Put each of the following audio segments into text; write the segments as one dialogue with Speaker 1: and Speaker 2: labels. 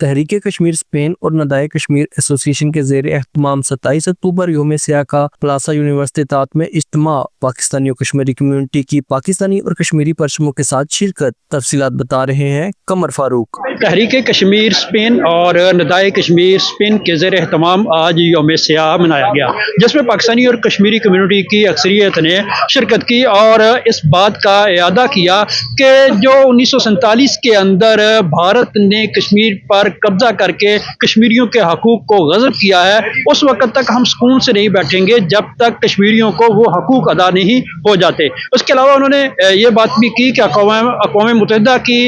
Speaker 1: تحریک کشمیر اسپین اور ندائے کشمیر ایسوسی ایشن کے زیر اہتمام 27 اکتوبر یوم سیاہ کا پلاسا یونیورسٹی تات میں اجتماع، پاکستانی و کشمیری کمیونٹی کی پاکستانی اور کشمیری پرچموں کے ساتھ شرکت۔ تفصیلات بتا رہے ہیں قمر فاروق۔
Speaker 2: تحریک کشمیر اسپین اور ندائے کشمیر اسپین کے زیر اہتمام آج یوم سیاہ منایا گیا، جس میں پاکستانی اور کشمیری کمیونٹی کی اکثریت نے شرکت کی اور اس بات کا اعادہ کیا کہ جو 1947 کے اندر بھارت نے کشمیر پر قبضہ کر کے کشمیریوں کے حقوق کو غصب کیا ہے، اس وقت تک ہم سکون سے نہیں بیٹھیں گے جب تک کشمیریوں کو وہ حقوق ادا نہیں ہو جاتے۔ اس کے علاوہ انہوں نے یہ بات بھی کی کہ اقوام متحدہ کی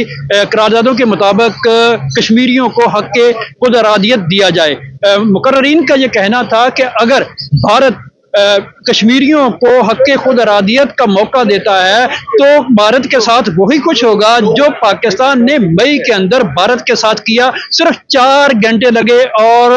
Speaker 2: قراردادوں کے مطابق کشمیریوں کو حق کے خود ارادیت دیا جائے۔ مقررین کا یہ کہنا تھا کہ اگر بھارت کشمیریوں کو حق خود ارادیت کا موقع دیتا ہے تو بھارت کے ساتھ وہی کچھ ہوگا جو پاکستان نے مئی کے اندر بھارت کے ساتھ کیا۔ صرف 4 گھنٹے لگے اور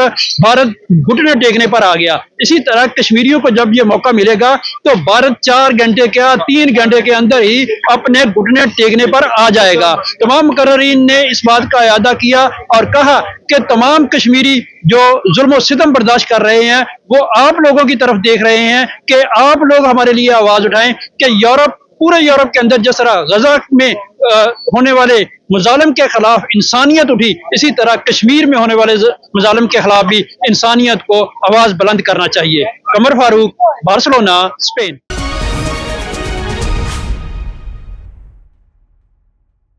Speaker 2: بھارت گھٹنے ٹیکنے پر آ گیا۔ اسی طرح کشمیریوں کو جب یہ موقع ملے گا تو بھارت 4 گھنٹے کیا 3 گھنٹے کے اندر ہی اپنے گھٹنے ٹیکنے پر آ جائے گا۔ تمام مقررین نے اس بات کا اعادہ کیا اور کہا کہ تمام کشمیری جو ظلم و ستم برداشت کر رہے ہیں وہ آپ لوگوں کی طرف دیکھ رہے ہیں کہ آپ لوگ ہمارے لیے آواز اٹھائیں کہ پورے یورپ کے اندر جس طرح غزہ میں ہونے والے مظالم کے خلاف انسانیت اٹھی، اسی طرح کشمیر میں ہونے والے مظالم کے خلاف بھی انسانیت کو آواز بلند کرنا چاہیے۔ قمر فاروق، بارسلونا، اسپین۔